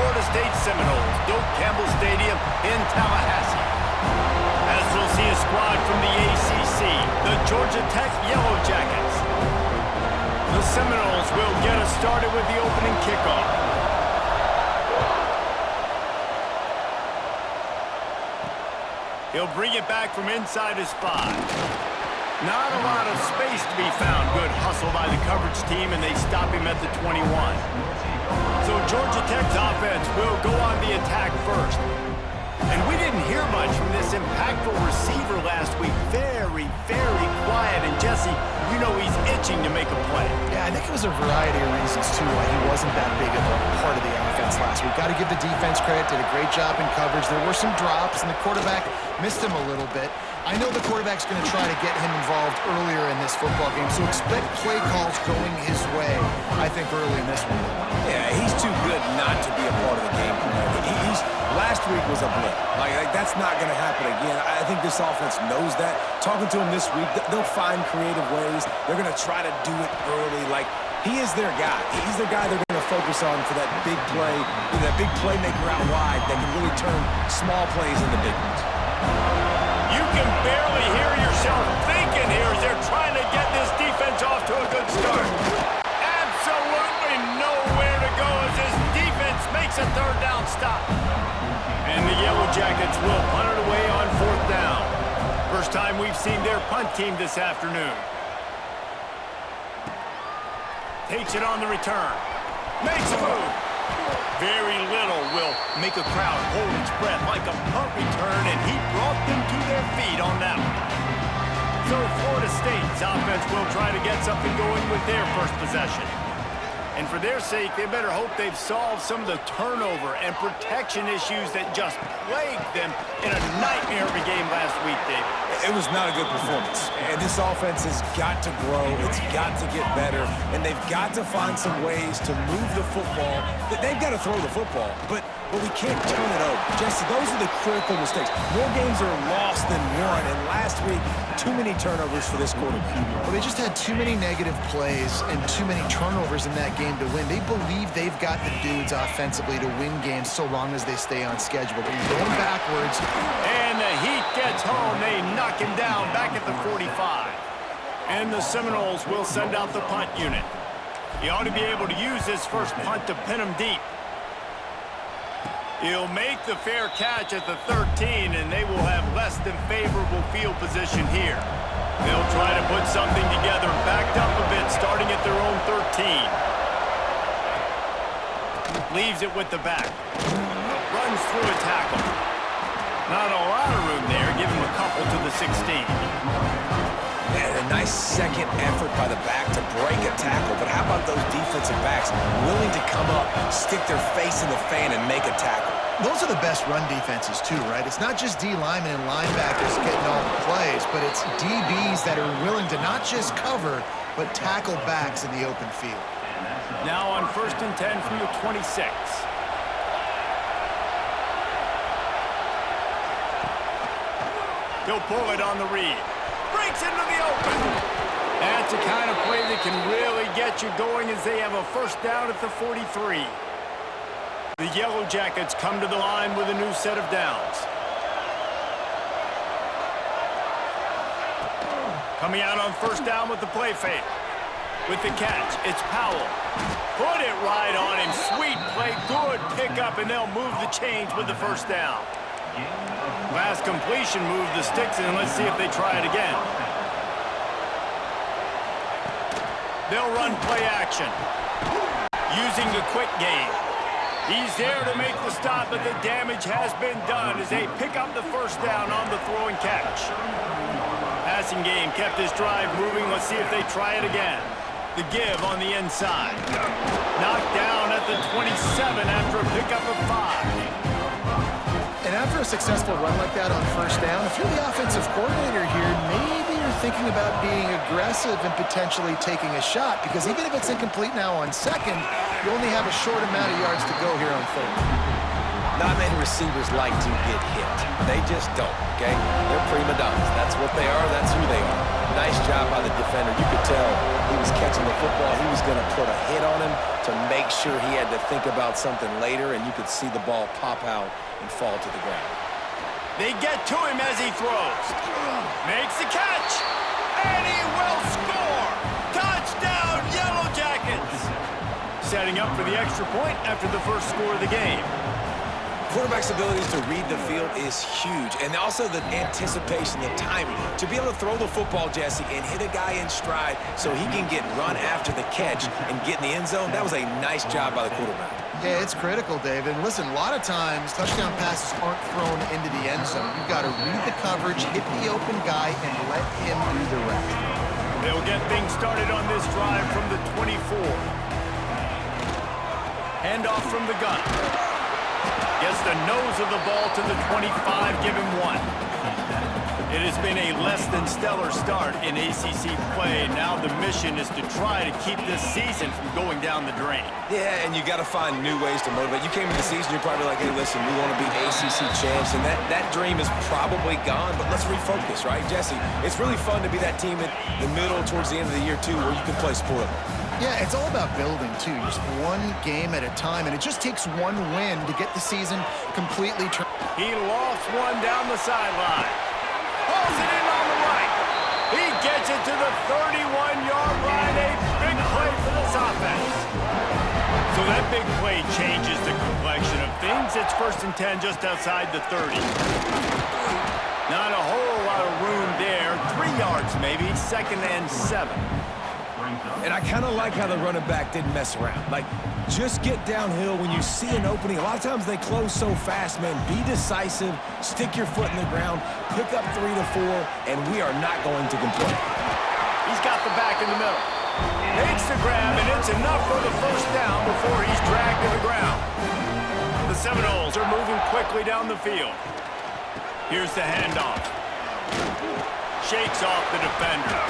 Florida State Seminoles, Doak Campbell Stadium in Tallahassee. As we'll see a squad from the ACC, the Georgia Tech Yellow Jackets. The Seminoles will get us started with the opening kickoff. He'll bring it back from inside his 5. Not a lot of space to be found. Good hustle by the coverage team, and they stop him at the 21. So Georgia Tech's offense will go on the attack first. And we didn't hear much from this impactful receiver last week. Very, very quiet. And Jesse, you know he's itching to make a play. Yeah, I think it was a variety of reasons, too, why he wasn't that big of a part of the offense last week. Got to give the defense credit. Did a great job in coverage. There were some drops, and the quarterback missed him a little bit. I know the quarterback's going to try to get him involved earlier in this football game, so expect play calls going his way, I think, early in this one. Yeah, he's too good not to be a part of the game plan. Last week was a blip. Like that's not going to happen again. I think this offense knows that. Talking to him this week, they'll find creative ways. They're going to try to do it early. Like, he is their guy. He's the guy they're going to focus on for that big play, that big playmaker out wide that can really turn small plays into big ones. You can barely hear yourself thinking here as they're trying to get this defense off to a good start. Absolutely nowhere to go as this defense makes a third down stop. And the Yellow Jackets will punt it away on 4th down. First time we've seen their punt team this afternoon. Takes it on the return. Makes a move. Very little will make a crowd hold its breath like a punt return, and he brought them to their feet on that one. So Florida State's offense will try to get something going with their first possession. And for their sake, they better hope they've solved some of the turnover and protection issues that just plagued them in a nightmare of a game last week, David. It was not a good performance. And this offense has got to grow. It's got to get better. And they've got to find some ways to move the football. They've got to throw the football, but we can't turn it over. Jesse, those are the critical mistakes. More games are lost than won. And last week, too many turnovers for this quarterback. Well, they just had too many negative plays and too many turnovers in that game to win. They believe they've got the dudes offensively to win games so long as they stay on schedule. But he's going backwards. And the Heat gets home. They knock him down back at the 45. And the Seminoles will send out the punt unit. He ought to be able to use this first punt to pin him deep. He'll make the fair catch at the 13, and they will have less than favorable field position here. They'll try to put something together, backed up a bit, starting at their own 13. Leaves it with the back. Runs through a tackle. Not a lot of room there. Give him a couple to the 16. And a nice second effort by the back to break a tackle. But how about those defensive backs willing to come up, stick their face in the fan, and make a tackle? Those are the best run defenses, too, right? It's not just D linemen and linebackers getting all the plays, but it's DBs that are willing to not just cover, but tackle backs in the open field. Now on 1st and 10 from the 26. He'll pull it on the read. Breaks into the open. That's the kind of play that can really get you going as they have a first down at the 43. The Yellow Jackets come to the line with a new set of downs. Coming out on 1st down with the play fake. With the catch, it's Powell. Put it right on him. Sweet play, good pickup, and they'll move the chains with the first down. Last completion moved the sticks in. Let's see if they try it again. They'll run play action. Using the quick game. He's there to make the stop, but the damage has been done as they pick up the first down on the throw and catch. Passing game kept this drive moving. Let's see if they try it again. The give on the inside. Knocked down at the 27 after a pickup of 5. And after a successful run like that on 1st down, if you're the offensive coordinator here, maybe you're thinking about being aggressive and potentially taking a shot, because even if it's incomplete now on 2nd, you only have a short amount of yards to go here on 3rd. Not many receivers like to get hit. They just don't, okay? They're prima donnas. That's what they are. That's who they are. Nice job by the defender. You could tell he was catching the football. He was going to put a hit on him to make sure he had to think about something later, and you could see the ball pop out and fall to the ground. They get to him as he throws. Makes the catch. And he will score. Touchdown, Yellow Jackets. Setting up for the extra point after the first score of the game. Quarterback's abilities to read the field is huge, and also the anticipation, the timing. To be able to throw the football, Jesse, and hit a guy in stride so he can get run after the catch and get in the end zone, that was a nice job by the quarterback. Yeah, it's critical, David. Listen, a lot of times touchdown passes aren't thrown into the end zone. You've got to read the coverage, hit the open guy, and let him do the rest. They'll get things started on this drive from the 24. Handoff from the gun. Gets the nose of the ball to the 25, give him one. It has been a less than stellar start in ACC play. Now the mission is to try to keep this season from going down the drain. Yeah, and you got to find new ways to motivate. You came into the season, you're probably like, hey, listen, we want to be ACC champs, and that dream is probably gone, but let's refocus, right, Jesse? It's really fun to be that team at the middle towards the end of the year, too, where you can play spoiler. Yeah, it's all about building, too. Just one game at a time, and it just takes one win to get the season completely turned. He lofts one down the sideline. Pulls it in on the right. He gets it to the 31-yard line. A big play for this offense. So that big play changes the complexion of things. It's 1st and 10 just outside the 30. Not a whole lot of room there. 3 yards maybe, 2nd and 7. And I kind of like how the running back didn't mess around. Like, just get downhill when you see an opening. A lot of times they close so fast, man. Be decisive, stick your foot in the ground, pick up 3 to 4, and we are not going to complain. He's got the back in the middle. Makes the grab, and it's enough for the first down before he's dragged to the ground. The Seminoles are moving quickly down the field. Here's the handoff. Shakes off the defender.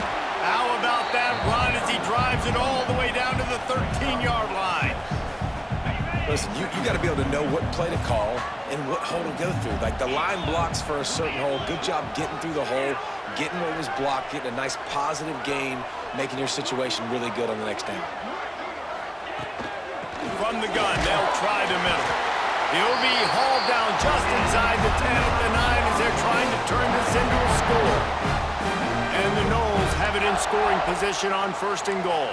How about that run as he drives it all the way down to the 13-yard line? Listen, you got to be able to know what play to call and what hole to go through. Like, the line blocks for a certain hole. Good job getting through the hole, getting what was blocked, getting a nice positive gain, making your situation really good on the next down. From the gun, they'll try the middle. He'll be hauled down just inside the 10 at the 9 as they're trying to turn this into a score. And the Noles have it in scoring position on 1st and goal.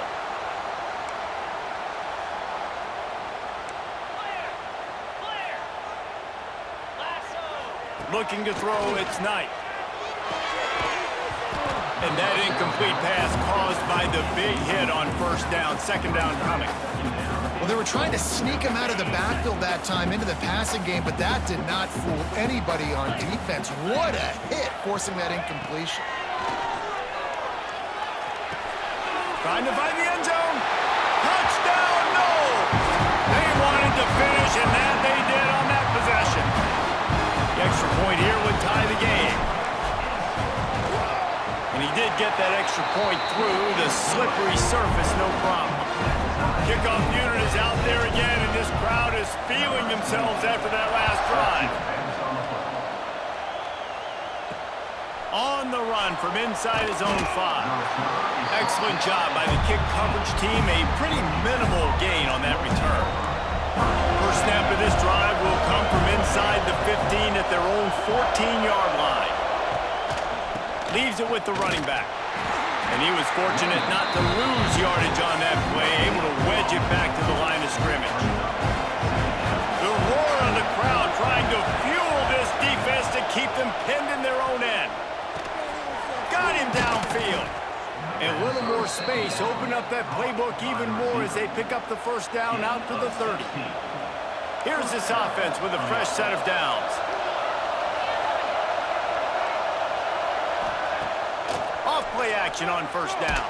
Looking to throw, it's Knight. And that incomplete pass caused by the big hit on 1st down, 2nd down coming. Well, they were trying to sneak him out of the backfield that time into the passing game, but that did not fool anybody on defense. What a hit, forcing that incompletion. Trying to find the end zone. Touchdown, Noles! They wanted to finish, and that they did on that possession. The extra point here would tie the game. And he did get that extra point through the slippery surface, no problem. Kickoff unit is out there again, and this crowd is feeling themselves after that last drive. On the run from inside his own 5. Excellent job by the kick coverage team. A pretty minimal gain on that return. First snap of this drive will come from inside the 15 at their own 14-yard line. Leaves it with the running back. And he was fortunate not to lose yardage on that play, able to wedge it back to the line of scrimmage. The roar of the crowd trying to fuel this defense to keep them pinned in their own end. Got him downfield. A little more space, open up that playbook even more as they pick up the 1st down out to the 30. Here's this offense with a fresh set of downs. Off-play action on 1st down.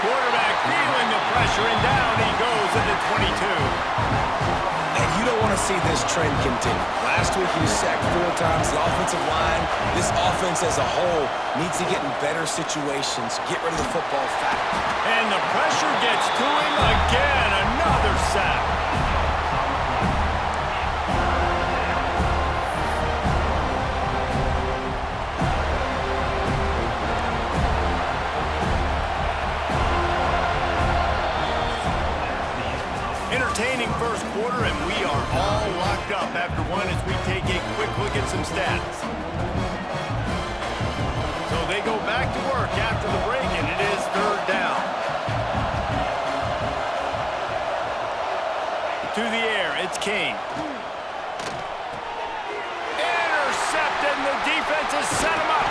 Quarterback feeling the pressure, and down he goes at the 22. And you don't want to see this trend continue. Last week he was sacked 4 times. The offensive line, this offense as a whole, needs to get in better situations, get rid of the football fast. And the pressure gets to him again. Another sack. up after one as we take a quick look at some stats. So they go back to work after the break, and it is third down. To the air, it's Kane. Intercepted, and the defense has set him up.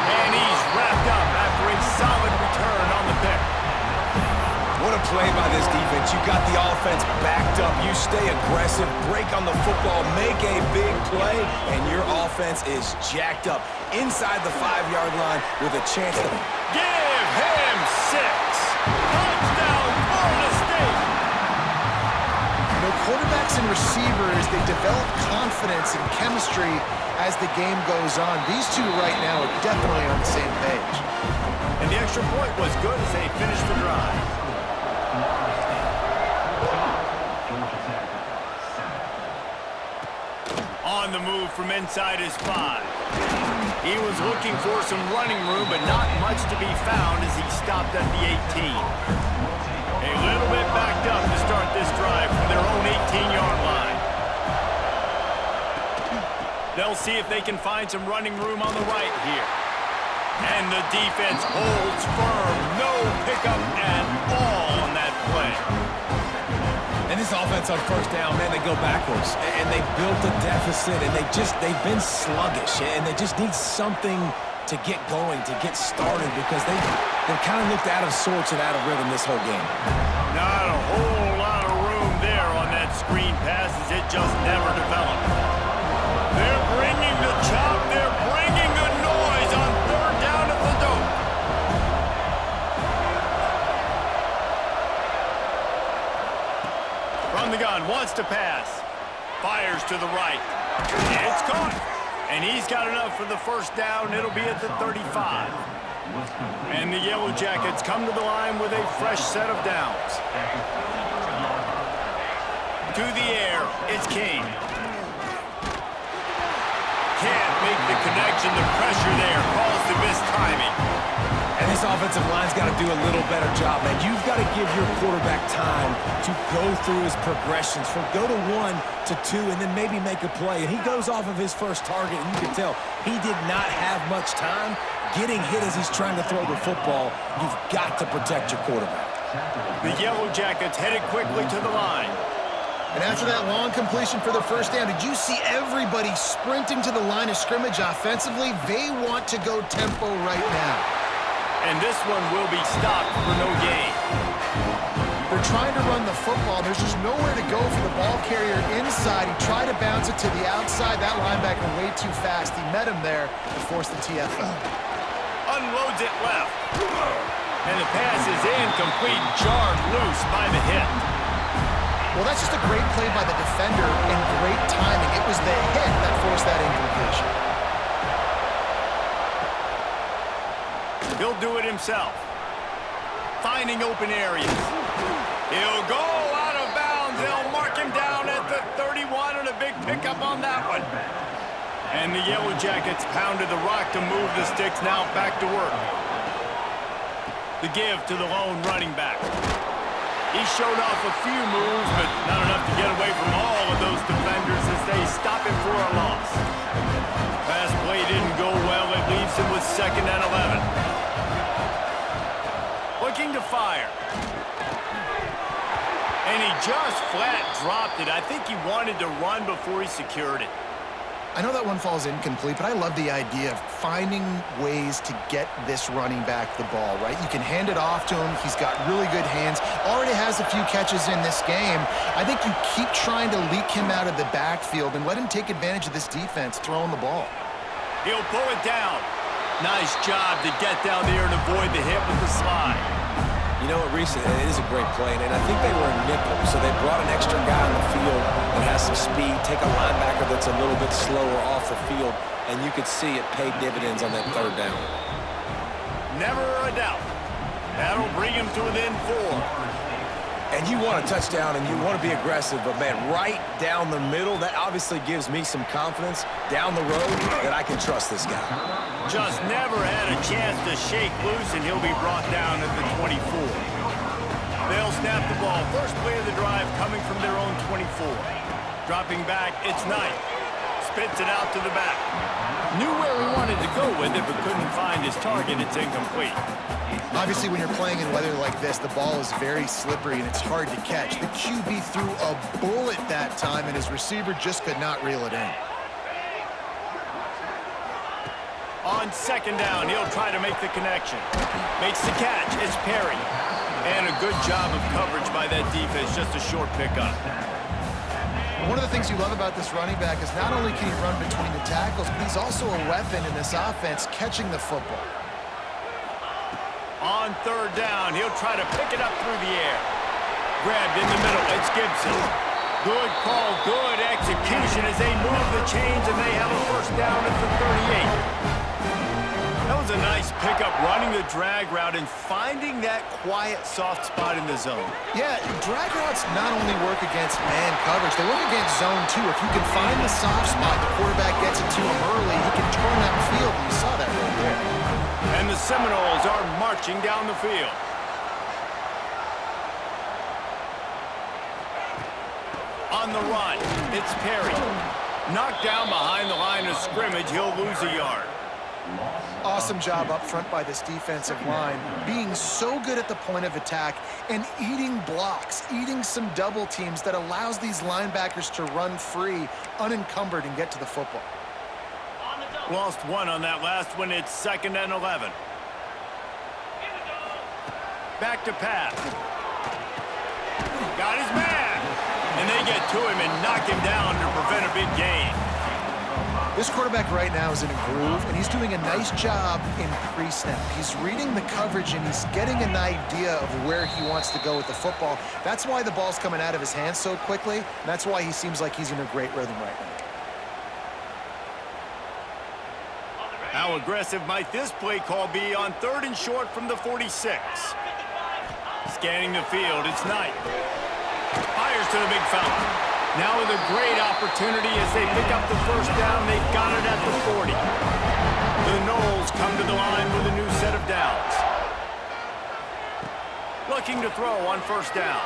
And he's wrapped up after a solid return on the pick. What a play by this defense. You got the offense backed up. You stay aggressive, break on the football, make a big play, and your offense is jacked up inside the 5-yard line with a chance to... Give him 6. Touchdown, Florida State. You know, quarterbacks and receivers, they develop confidence and chemistry as the game goes on. These two right now are definitely on the same page. And the extra point was good as they finished the drive. On the move from inside his 5. He was looking for some running room, but not much to be found as he stopped at the 18. A little bit backed up to start this drive from their own 18-yard line. They'll see if they can find some running room on the right here. And the defense holds firm. No pickup at all on that play. And this offense on first down, man, they go backwards. And they built a deficit, and they've been sluggish. And they just need something to get going, to get started, because they've kind of looked out of sorts and out of rhythm this whole game. Not a whole lot of room there on that screen pass as it just never developed. They're bringing the chop. They're bringing the noise on third down at the dope. From the gun, wants to pass. Fires to the right. It's caught. And he's got enough for the first down. It'll be at the 35. And the Yellow Jackets come to the line with a fresh set of downs. To the air, it's King. Can't make the connection. The pressure there caused the missed timing. And this offensive line's got to do a little better job, man. You've got to give your quarterback time to go through his progressions from go to 1 to 2 and then maybe make a play. And he goes off of his first target, and you can tell he did not have much time getting hit as he's trying to throw the football. You've got to protect your quarterback. The Yellow Jackets headed quickly to the line. And after that long completion for the first down, did you see everybody sprinting to the line of scrimmage offensively? They want to go tempo right now. And this one will be stopped for no gain. They're trying to run the football. There's just nowhere to go for the ball carrier inside. He tried to bounce it to the outside. That linebacker way too fast. He met him there and forced the TFL. Unloads it left. And the pass is incomplete, jarred loose by the hit. Well, that's just a great play by the defender and great timing. It was the hit that forced that incompletion. He'll do it himself. Finding open areas. He'll go out of bounds. They'll mark him down at the 31 and a big pickup on that one. And the Yellow Jackets pounded the rock to move the sticks, now back to work. The give to the lone running back. He showed off a few moves, but not enough to get away from all of those defenders as they stop him for a loss. Pass play didn't go well. It leaves him with 2nd and 11. Looking to fire. And he just flat dropped it. I think he wanted to run before he secured it. I know that one falls incomplete, but I love the idea of finding ways to get this running back the ball, right? You can hand it off to him. He's got really good hands. Already has a few catches in this game. I think you keep trying to leak him out of the backfield and let him take advantage of this defense throwing the ball. He'll pull it down. Nice job to get down there and avoid the hit with the slide. You know what, Reese, it is a great play, and I think they were a nickel, so they brought an extra guy on the field that has some speed, take a linebacker that's a little bit slower off the field, and you could see it paid dividends on that 3rd down. Never a doubt. That'll bring him to within 4. And you want a touchdown, and you want to be aggressive, but, man, right down the middle, that obviously gives me some confidence down the road that I can trust this guy. Just never had a chance to shake loose, and he'll be brought down at the 24. They'll snap the ball. First play of the drive coming from their own 24. Dropping back, it's Knight. Spits it out to the back. Knew where he wanted to go with it, but couldn't find his target. It's incomplete. Obviously, when you're playing in weather like this, the ball is very slippery and it's hard to catch. The QB threw a bullet that time, and his receiver just could not reel it in. On second down, he'll try to make the connection. Makes the catch. It's Perry. And a good job of coverage by that defense. Just a short pickup. One of the things you love about this running back is not only can he run between the tackles, but he's also a weapon in this offense catching the football. On third down, he'll try to pick it up through the air. Grabbed in the middle. It's Gibson. Good call, good execution as they move the chains, and they have a first down at the 38. That was a nice pickup, running the drag route and finding that quiet, soft spot in the zone. Yeah, drag routes not only work against man coverage, they work against zone too. If you can find the soft spot, the quarterback gets it to him early, he can turn that field, and you saw that right there. And the Seminoles are marching down the field. On the run, it's Perry. Knocked down behind the line of scrimmage, he'll lose a yard. Awesome job up front by this defensive line, being so good at the point of attack and eating blocks, eating some double teams that allows these linebackers to run free, unencumbered, and get to the football. Lost one on that last one. It's 2nd and 11. Back to pass. Got his man. And they get to him and knock him down to prevent a big gain. This quarterback right now is in a groove, and he's doing a nice job in pre-snap. He's reading the coverage, and he's getting an idea of where he wants to go with the football. That's why the ball's coming out of his hands so quickly, and that's why he seems like he's in a great rhythm right now. How aggressive might this play call be on 3rd and short from the 46? Scanning the field, it's Knight. Fires to the big fountain. Now with a great opportunity as they pick up the first down. They've got it at the 40. The Noles come to the line with a new set of downs. Looking to throw on first down.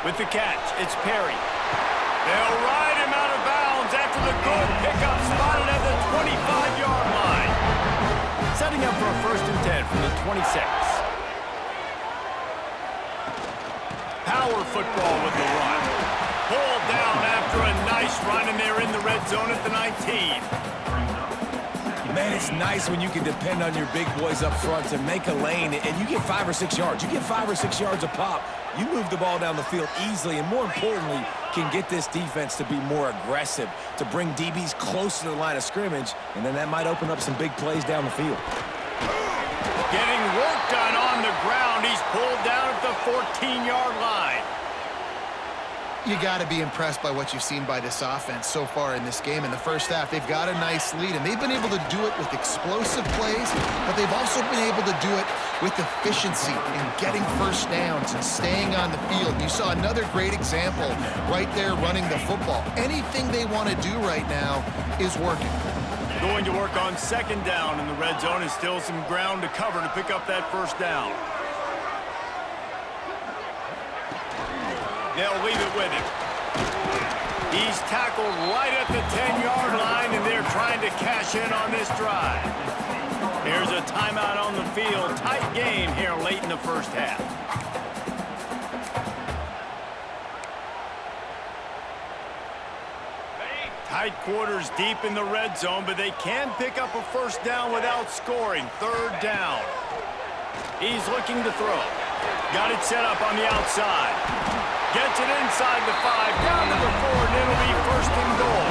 With the catch, it's Perry. They'll ride him out of bounds after the good pickup spotted at the 25-yard line. Setting up for a 1st and 10 from the 26. Power football with the run. Pulled down after a nice run, and they're in the red zone at the 19. Man, it's nice when you can depend on your big boys up front to make a lane, and you get 5 or 6 yards. You get 5 or 6 yards a pop. You move the ball down the field easily, and more importantly, can get this defense to be more aggressive, to bring DBs close to the line of scrimmage, and then that might open up some big plays down the field. Getting work done on the ground. He's pulled down at the 14-yard line. You got to be impressed by what you've seen by this offense so far in this game. In the first half, they've got a nice lead, and they've been able to do it with explosive plays, but they've also been able to do it with efficiency and getting first downs and staying on the field. You saw another great example right there running the football. Anything they want to do right now is working. Going to work on 2nd down in the red zone, and still some ground to cover to pick up that first down. They'll leave it with him. He's tackled right at the 10-yard line, and they're trying to cash in on this drive. There's a timeout on the field. Tight game here late in the first half. Tight quarters deep in the red zone, but they can pick up a first down without scoring. 3rd down. He's looking to throw. Got it set up on the outside. Gets it inside the 5, down to the 4, and it'll be 1st and goal.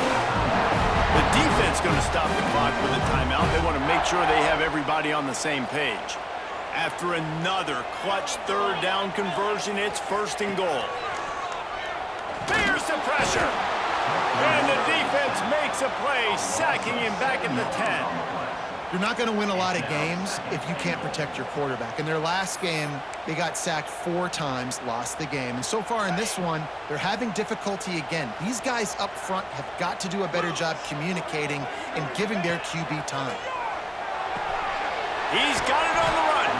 The defense going to stop the clock with a timeout. They want to make sure they have everybody on the same page. After another clutch 3rd down conversion, it's 1st and goal. Here's the pressure. And the defense makes a play, sacking him back at the 10. You're not going to win a lot of games if you can't protect your quarterback. In their last game, they got sacked 4 times, lost the game. And so far in this one, they're having difficulty again. These guys up front have got to do a better job communicating and giving their QB time. He's got it on the run.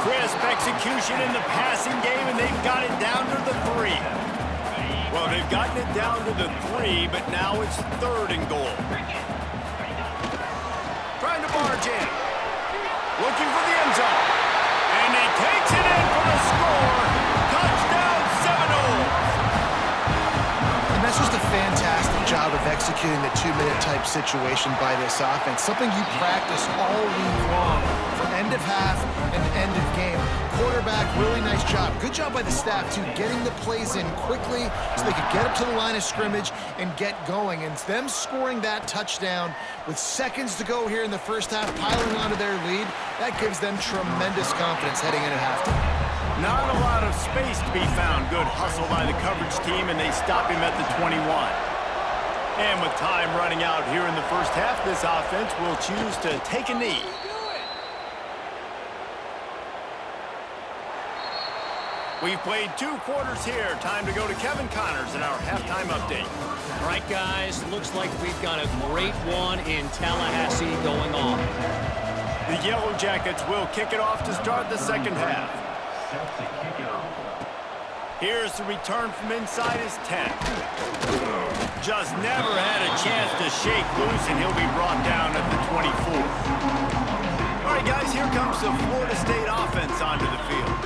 Crisp execution in the passing game, and they've got it down to the 3. Well, they've gotten it down to the 3, but now it's 3rd and goal. Trying to barge in. Looking for the end zone. And he takes it in for a score. Touchdown, Seminoles. And that's just a fantastic job of executing the 2-minute type situation by this offense. Something you practice all week long for end of half and end of game. Quarterback, really nice job. Good job by the staff, too, getting the plays in quickly so they could get up to the line of scrimmage and get going. And them scoring that touchdown with seconds to go here in the first half, piling onto their lead, that gives them tremendous confidence heading into halftime. Not a lot of space to be found. Good hustle by the coverage team, and they stop him at the 21. And with time running out here in the first half, this offense will choose to take a knee. We've played 2 quarters here. Time to go to Kevin Connors in our halftime update. All right, guys, looks like we've got a great one in Tallahassee going on. The Yellow Jackets will kick it off to start the second half. Here's the return from inside his 10. Just never had a chance to shake loose, and he'll be brought down at the 24. All right, guys, here comes the Florida State offense onto the field.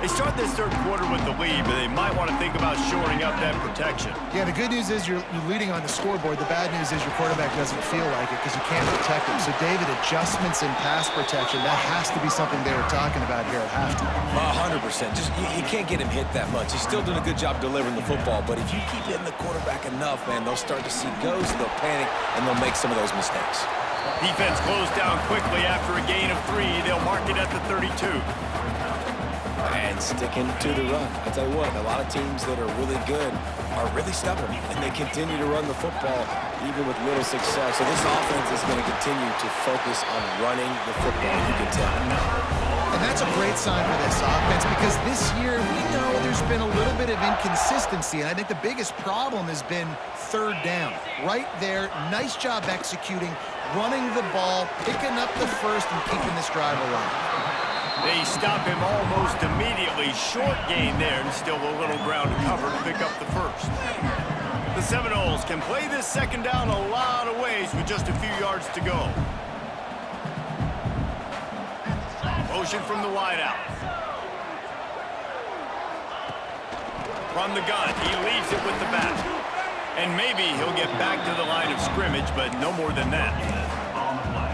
They start this third quarter with the lead, but they might want to think about shoring up that protection. Yeah, the good news is you're leading on the scoreboard. The bad news is your quarterback doesn't feel like it because you can't protect him. So, David, adjustments in pass protection, that has to be something they were talking about here at halftime. 100%. Just you can't get him hit that much. He's still doing a good job delivering the football, but if you keep hitting the quarterback enough, man, they'll start to see ghosts, they'll panic, and they'll make some of those mistakes. Defense closed down quickly after a gain of 3. They'll mark it at the 32. And sticking to the run. I'll tell you what, a lot of teams that are really good are really stubborn, and they continue to run the football even with little success. So this offense is going to continue to focus on running the football, you can tell. And that's a great sign for this offense because this year we know there's been a little bit of inconsistency, and I think the biggest problem has been third down. Right there, nice job executing, running the ball, picking up the first, and keeping this drive alive. They stop him almost immediately. Short gain there, and still a little ground to cover to pick up the first. The Seminoles can play this second down a lot of ways with just a few yards to go. Motion from the wideout. From the gun, he leaves it with the back. And maybe he'll get back to the line of scrimmage, but no more than that.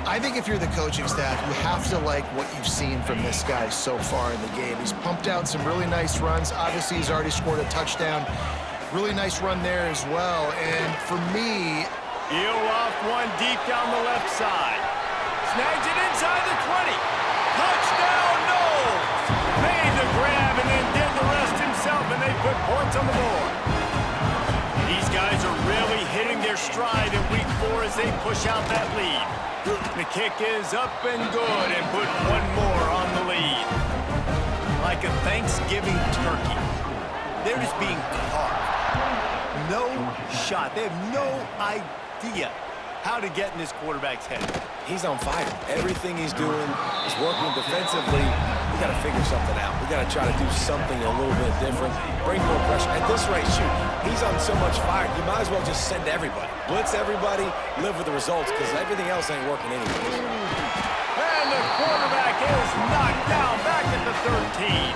I think if you're the coaching staff, you have to like what you've seen from this guy so far in the game. He's pumped out some really nice runs. Obviously, he's already scored a touchdown. Really nice run there as well. And for me... He'll off one deep down the left side. Snags it inside the 20. Touchdown, Knowles! Made the grab and then did the rest himself, and they put points on the board. These guys are really hitting their stride in week 4 as they push out that lead. The kick is up and good and put one more on the lead. Like a Thanksgiving turkey. They're just being carved. No shot. They have no idea how to get in this quarterback's head. He's on fire. Everything he's doing is working defensively. We got to figure something out. We got to try to do something a little bit different. Bring more pressure. At this rate, shoot, he's on so much fire, you might as well just send everybody. Blitz everybody, live with the results, because everything else ain't working anyways. And the quarterback is knocked down back at the 13.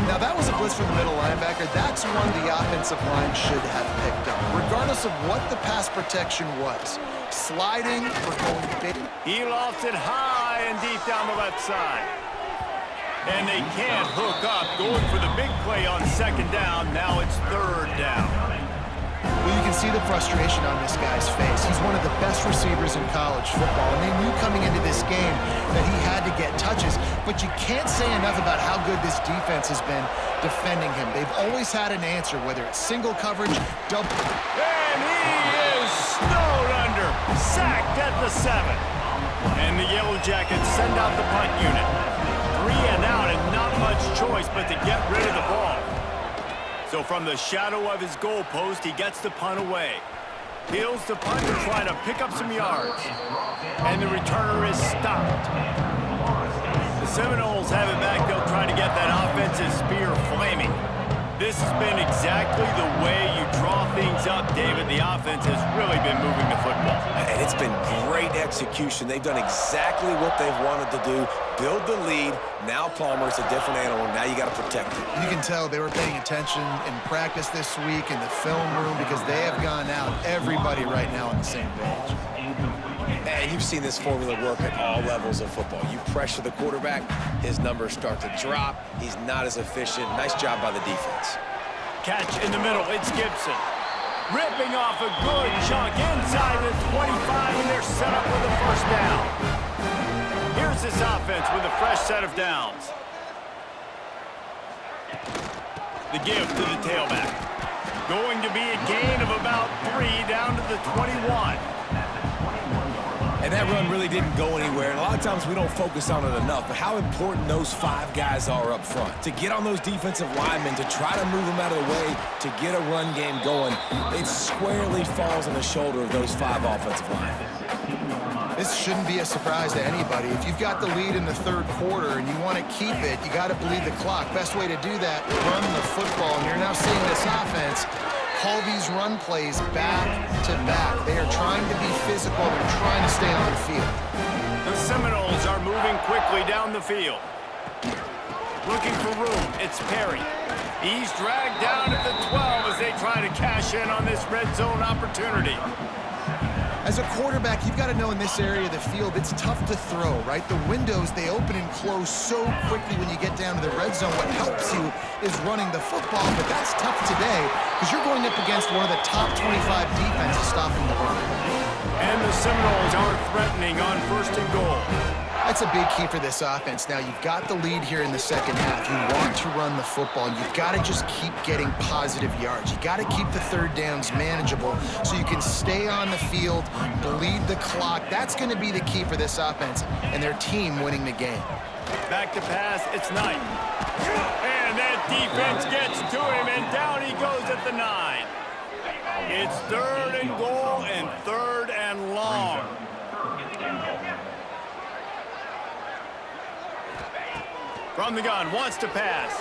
Now, that was a blitz from the middle linebacker. That's one the offensive line should have picked up, regardless of what the pass protection was. Sliding or going big. He lofts it high and deep down the left side. And they can't hook up, going for the big play on second down. Now it's third down. Well, you can see the frustration on this guy's face. He's one of the best receivers in college football, and they knew coming into this game that he had to get touches, but you can't say enough about how good this defense has been defending him. They've always had an answer, whether it's single coverage, double... And he is snowed under, sacked at the 7. And the Yellow Jackets send out the punt unit. 3 and out, and not much choice but to get rid of the ball. So from the shadow of his goalpost, he gets the punt away. Peels the punt to try to pick up some yards. And the returner is stopped. The Seminoles have it back. They'll try to get that offensive spear flaming. This has been exactly the way you draw things up, David. The offense has really been moving the football. And it's been great execution. They've done exactly what they've wanted to do. Build the lead. Now Palmer's a different animal. Now you got to protect it. You can tell they were paying attention in practice this week in the film room because they have gone out, everybody right now on the same page. And you've seen this formula work at all levels of football. You pressure the quarterback, his numbers start to drop. He's not as efficient. Nice job by the defense. Catch in the middle. It's Gibson. Ripping off a good chunk inside the 25, and they're set up with a first down. Here's this offense with a fresh set of downs. The give to the tailback. Going to be a gain of about 3 down to the 21. And that run really didn't go anywhere. And a lot of times we don't focus on it enough, but how important those 5 guys are up front. To get on those defensive linemen, to try to move them out of the way, to get a run game going, it squarely falls on the shoulder of those 5 offensive linemen. This shouldn't be a surprise to anybody. If you've got the lead in the third quarter and you want to keep it, you got to bleed the clock. Best way to do that, run the football. And you're now seeing this offense call these run plays back to back. They are trying to be physical. They're trying to stay on the field. The Seminoles are moving quickly down the field. Looking for room. It's Perry. He's dragged down at the 12 as they try to cash in on this red zone opportunity. As a quarterback, you've got to know in this area of the field, it's tough to throw, right? The windows, they open and close so quickly when you get down to the red zone. What helps you is running the football, but that's tough today because you're going up against one of the top 25 defenses stopping the run. And the Seminoles are threatening on first and goal. That's a big key for this offense. Now, you've got the lead here in the second half. You want to run the football, and you've got to just keep getting positive yards. You got to keep the third downs manageable so you can stay on the field, bleed the clock. That's going to be the key for this offense and their team winning the game. Back to pass, it's Knight. And that defense gets to him, and down he goes at the 9. It's third and goal and third and long. From the gun, wants to pass.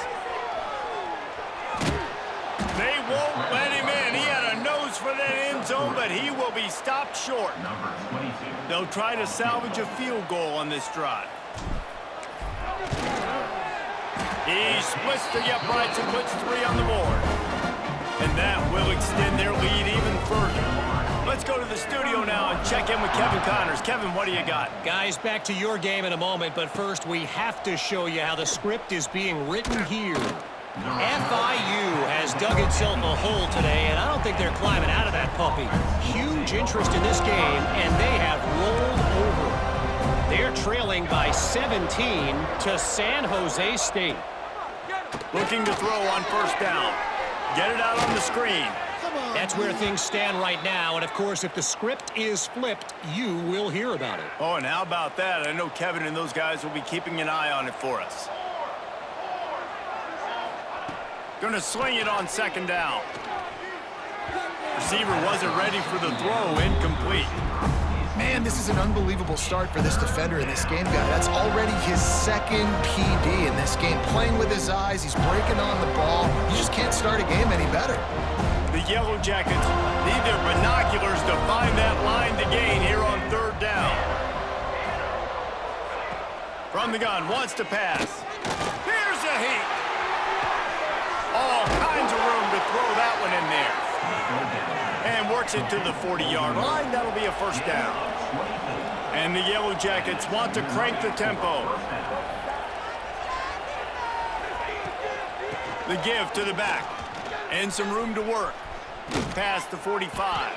They won't let him in. He had a nose for that end zone, but he will be stopped short. They'll try to salvage a field goal on this drive. He splits the uprights and puts 3 on the board. And that will extend their lead even further. Let's go to the studio now and check in with Kevin Connors. Kevin, what do you got? Guys, back to your game in a moment, but first we have to show you how the script is being written here. FIU has dug itself a hole today, and I don't think they're climbing out of that puppy. Huge interest in this game, and they have rolled over. They're trailing by 17 to San Jose State. Looking to throw on first down. Get it out on the screen. That's where things stand right now, and of course, if the script is flipped, you will hear about it. Oh, and how about that? I know Kevin and those guys will be keeping an eye on it for us. Gonna swing it on second down. Receiver wasn't ready for the throw, incomplete. Man, this is an unbelievable start for this defender in this game, guy. That's already his second PD in this game. Playing with his eyes, he's breaking on the ball. You just can't start a game any better. The Yellow Jackets need their binoculars to find that line to gain here on third down. From the gun, wants to pass. Here's a heat. All kinds of room to throw that one in there. And works it to the 40-yard line. That'll be a first down. And the Yellow Jackets want to crank the tempo. The give to the back. And some room to work. Past the 45.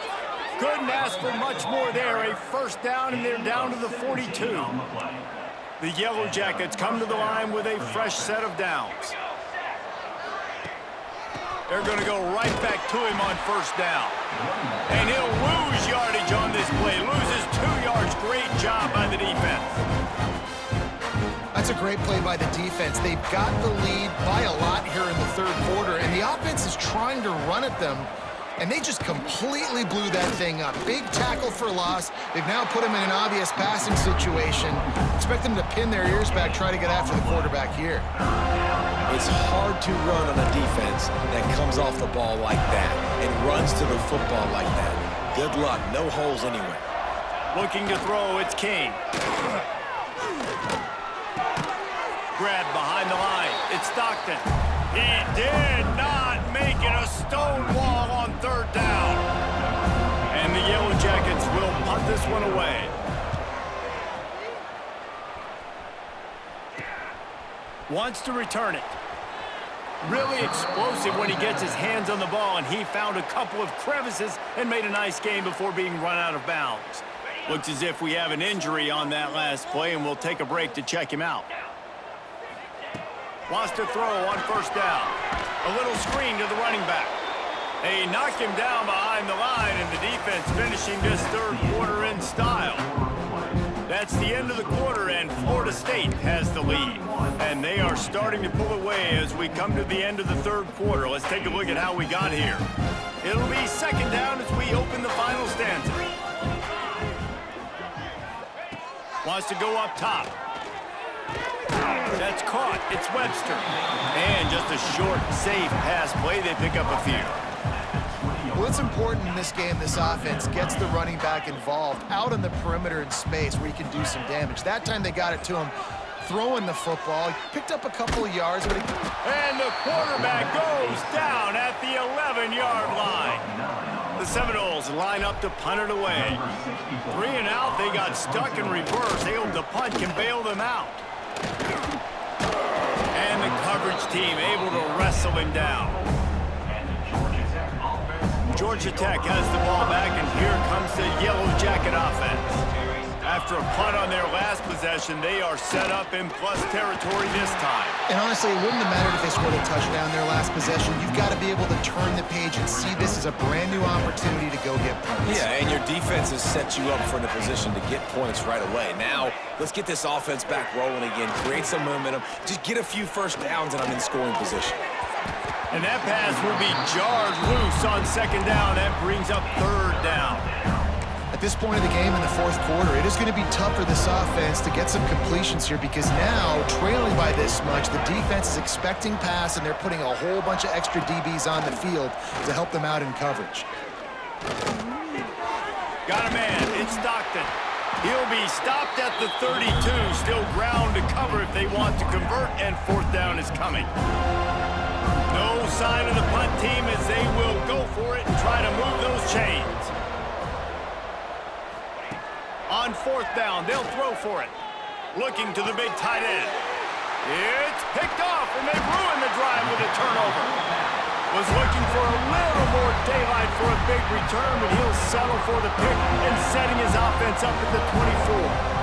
Couldn't ask for much more there. A first down, and they're down to the 42. The Yellow Jackets come to the line with a fresh set of downs. They're going to go right back to him on first down. And he'll lose yardage on this play. Loses 2 yards. Great job by the defense. That's a great play by the defense. They've got the lead by a lot here in the third quarter, and the offense is trying to run at them. and they just completely blew that thing up. Big tackle for loss. They've now put him in an obvious passing situation. Expect them to pin their ears back, try to get after the quarterback here. It's hard to run on a defense that comes off the ball like that and runs to the football like that. Good luck. No holes anywhere. Looking to throw, it's King. Grabbed behind the line. It's Stockton. He did not make it a stone wall on third down. And the Yellow Jackets will punt this one away. Wants to return it. Really explosive when he gets his hands on the ball, and he found a couple of crevices and made a nice game before being run out of bounds. Looks as if we have an injury on that last play, and we'll take a break to check him out. Wants to throw on first down. A little screen to the running back. They knock him down behind the line, and the defense finishing this third quarter in style. That's the end of the quarter, and Florida State has the lead. And they are starting to pull away as we come to the end of the third quarter. Let's take a look at how we got here. It'll be second down as we open the final stanza. Wants to go up top. That's caught. It's Webster. And just a short, safe pass play. They pick up a few. Well, it's important in this game, this offense gets the running back involved out on the perimeter in space where he can do some damage. That time they got it to him throwing the football. He picked up a couple of yards. But and the quarterback goes down at the 11-yard line. The Seminoles line up to punt it away. 3 and out. They got stuck in reverse. The punt can bail them out. And the coverage team able to wrestle him down. Georgia Tech has the ball back, and here comes the Yellow Jacket offense. After a punt on their last possession, they are set up in plus territory this time. And honestly, it wouldn't have mattered if they scored a touchdown their last possession. You've got to be able to turn the page and see this as a brand new opportunity to go get points. Yeah, and your defense has set you up for the position to get points right away. Now, let's get this offense back rolling again, create some momentum, just get a few first downs, and I'm in scoring position. And that pass will be jarred loose on second down. That brings up third down. At this point of the game in the fourth quarter, it is going to be tough for this offense to get some completions here because now, trailing by this much, the defense is expecting pass, and they're putting a whole bunch of extra DBs on the field to help them out in coverage. Got a man. It's Stockton. He'll be stopped at the 32. Still ground to cover if they want to convert, and fourth down is coming. No sign of the punt team as they will go for it and try to move those chains. On fourth down, they'll throw for it. Looking to the big tight end. It's picked off, and they've ruined the drive with a turnover. Was looking for a little more daylight for a big return, but he'll settle for the pick and setting his offense up at the 24.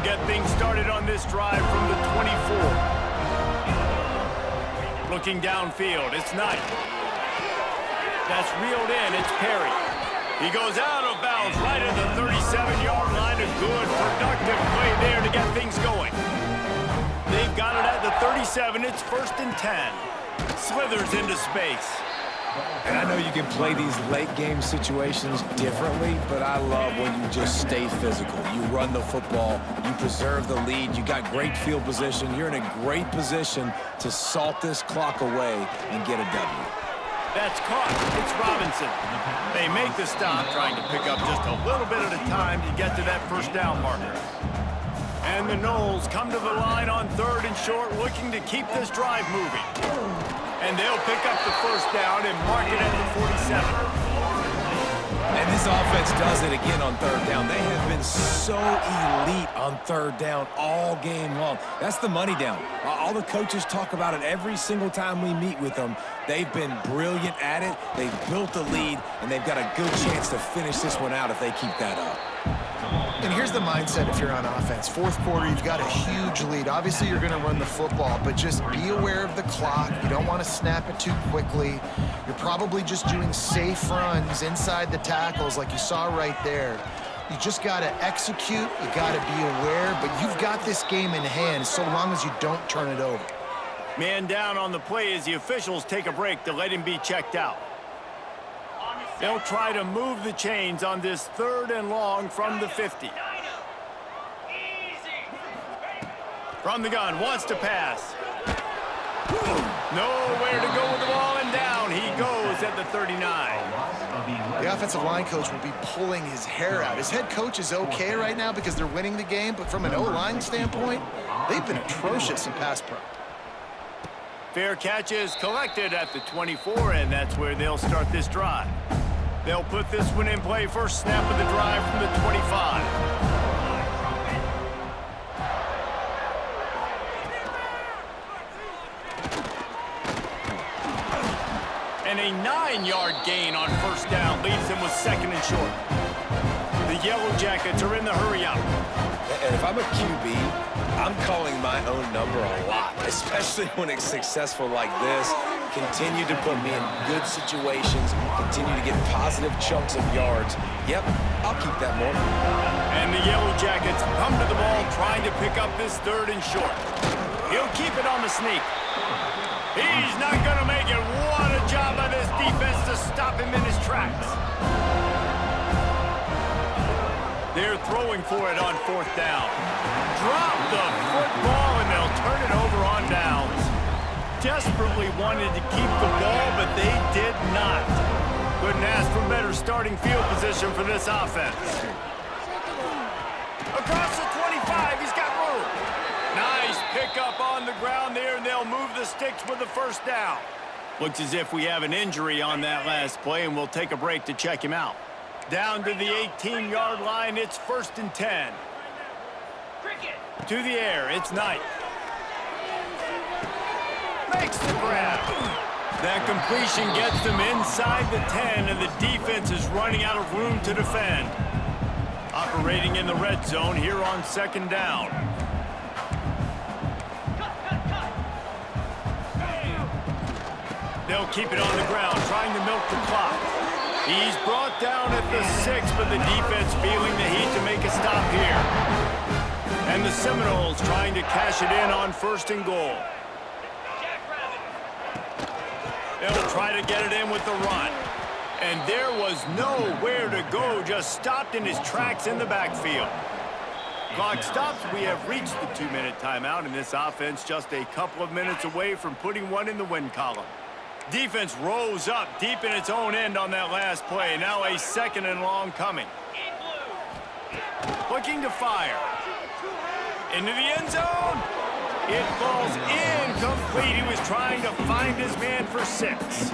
Get things started on this drive from the 24. Looking downfield, it's Knight. That's reeled in, it's Perry. He goes out of bounds right at the 37-yard line. A good, productive play there to get things going. They've got it at the 37. It's 1st and 10. Slithers into space. And I know you can play these late-game situations differently, but I love when you just stay physical. You run the football, you preserve the lead, you got great field position, you're in a great position to salt this clock away and get a W. That's caught. It's Robinson. They make the stop, trying to pick up just a little bit at a time to get to that first down marker. And the Noles come to the line on 3rd and short, looking to keep this drive moving. And they'll pick up the first down and mark it at the 47. And this offense does it again on 3rd down. They have been so elite on 3rd down all game long. That's the money down. All the coaches talk about it every single time we meet with them. They've been brilliant at it. They've built the lead, and they've got a good chance to finish this one out if they keep that up. And here's the mindset if you're on offense. Fourth quarter, you've got a huge lead. Obviously, you're going to run the football, but just be aware of the clock. You don't want to snap it too quickly. You're probably just doing safe runs inside the tackles like you saw right there. You just got to execute. You got to be aware, but you've got this game in hand so long as you don't turn it over. Man down on the play as the officials take a break to let him be checked out. They'll try to move the chains on this 3rd and long from the 50. From the gun, wants to pass. Nowhere to go with the ball, and down he goes at the 39. The offensive line coach will be pulling his hair out. His head coach is okay right now because they're winning the game, but from an O-line standpoint, they've been atrocious in pass pro. Fair catch is collected at the 24, and that's where they'll start this drive. They'll put this one in play first snap of the drive from the 25. And a 9-yard gain on first down leaves him with 2nd and short. The Yellow Jackets are in the hurry up. And if I'm a QB, I'm calling my own number a lot, especially when it's successful like this. Continue to put me in good situations, continue to get positive chunks of yards. Yep, I'll keep that more. And the Yellow Jackets come to the ball trying to pick up this 3rd and short. He'll keep it on the sneak. He's not going to make it. What a job by this defense to stop him in his tracks. They're throwing for it on 4th down. Drop the football, and they'll turn it over on downs. Desperately wanted to keep the ball, but they did not. Couldn't ask for better starting field position for this offense. Across the 25, he's got room. Nice pickup on the ground there, and they'll move the sticks with the first down. Looks as if we have an injury on that last play, and we'll take a break to check him out. Down to the 18-yard line, it's 1st and 10. To the air, it's Knight. Makes the grab. That completion gets them inside the 10, and the defense is running out of room to defend. Operating in the red zone here on 2nd down. They'll keep it on the ground, trying to milk the clock. He's brought down at the 6, but the defense feeling the heat to make a stop here. And the Seminoles trying to cash it in on 1st and goal. They'll try to get it in with the run. And there was nowhere to go, just stopped in his tracks in the backfield. Clock stops. We have reached the 2-minute timeout, and this offense just a couple of minutes away from putting one in the win column. Defense rose up deep in its own end on that last play. Now a 2nd and long coming. Looking to fire. Into the end zone. It falls incomplete. He was trying to find his man for 6.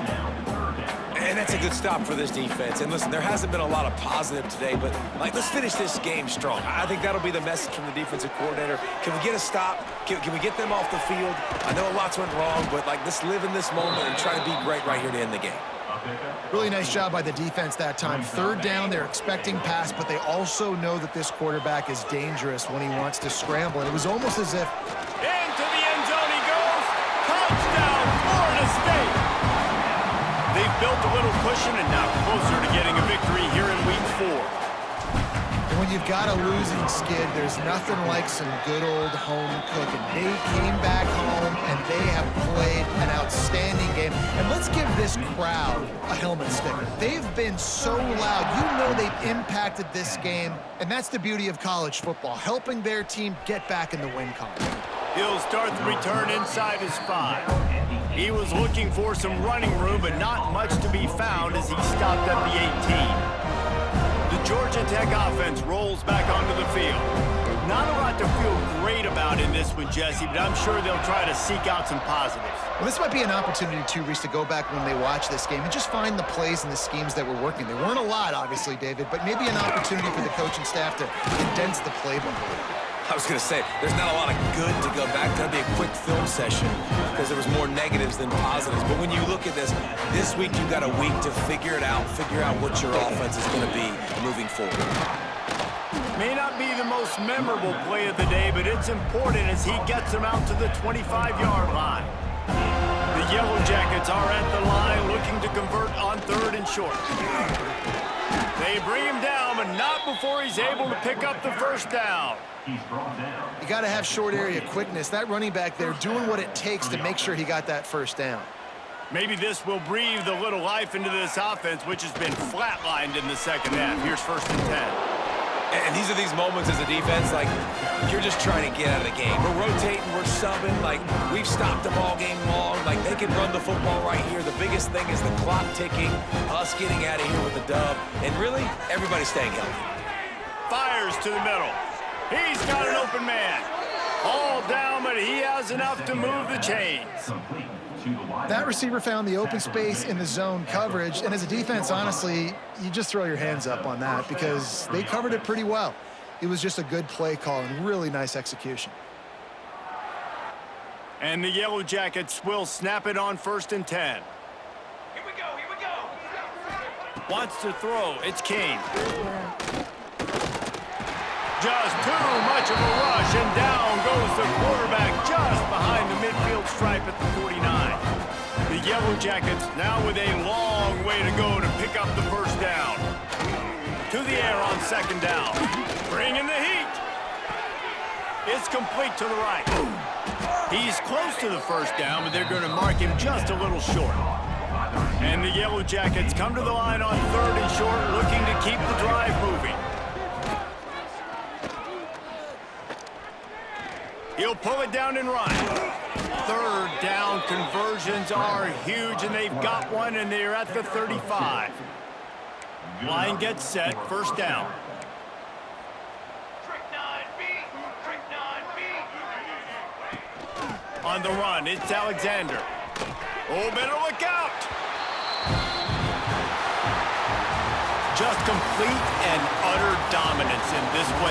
And that's a good stop for this defense. And listen, there hasn't been a lot of positive today, but let's finish this game strong. I think that'll be the message from the defensive coordinator. Can we get a stop? Can we get them off the field? I know lots went wrong, but let's live in this moment and try to be great right here to end the game. Really nice job by the defense that time. 3rd down, they're expecting pass, but they also know that this quarterback is dangerous when he wants to scramble. And it was almost as if... Into the end zone he goes. Touchdown, Florida State. They've built a little cushion and now closer to getting a victory here in week 4. And when you've got a losing skid, there's nothing like some good old home cooking. They came back home, and they have played an outstanding game. And let's give this crowd a helmet sticker. They've been so loud. You know they've impacted this game, and that's the beauty of college football, helping their team get back in the win column. He'll start the return inside his 5. He was looking for some running room, but not much to be found as he stopped at the 18. The Georgia Tech offense rolls back onto the field. Not a lot to feel great about in this one, Jesse, but I'm sure they'll try to seek out some positives. Well, this might be an opportunity, too, Reese, to go back when they watch this game and just find the plays and the schemes that were working. There weren't a lot, obviously, David, but maybe an opportunity for the coaching staff to condense the playbook a little bit. I was going to say, there's not a lot of good to go back to. That'd be a quick film session because there was more negatives than positives. But when you look at this week you got a week to figure it out, figure out what your offense is going to be moving forward. May not be the most memorable play of the day, but it's important as he gets them out to the 25-yard line. The Yellow Jackets are at the line looking to convert on 3rd and short. They bring him down, but not before he's able to pick up the first down. You got to have short area quickness. That running back there doing what it takes to make sure he got that first down. Maybe this will breathe a little life into this offense, which has been flatlined in the second half. Here's 1st and 10. And these are these moments as a defense, like, you're just trying to get out of the game. We're rotating, we're subbing, like, we've stopped the ball game long. Like, they can run the football right here. The biggest thing is the clock ticking, us getting out of here with a dub, and really, everybody staying healthy. Fires to the middle. He's got an open man. All down, but he has enough to move the chains. That receiver found the open space in the zone coverage, and as a defense, honestly, you just throw your hands up on that because they covered it pretty well. It was just a good play call and really nice execution. And the Yellow Jackets will snap it on 1st and 10. Here we go. Wants to throw. It's King. Just too much of a rush, and down goes the quarterback just behind the midfield stripe at the 49. The Yellow Jackets now with a long way to go to pick up the first down. To the air on 2nd down. Bringing the heat. It's complete to the right. He's close to the first down, but they're going to mark him just a little short. And the Yellow Jackets come to the line on 3rd and short, looking to keep the drive moving. He'll pull it down and run. 3rd down conversions are huge, and they've got one, and they're at the 35. Line gets set, 1st down. Trick 9B. Trick 9B. On the run, it's Alexander. Oh, better look out. Just complete and utter dominance in this one.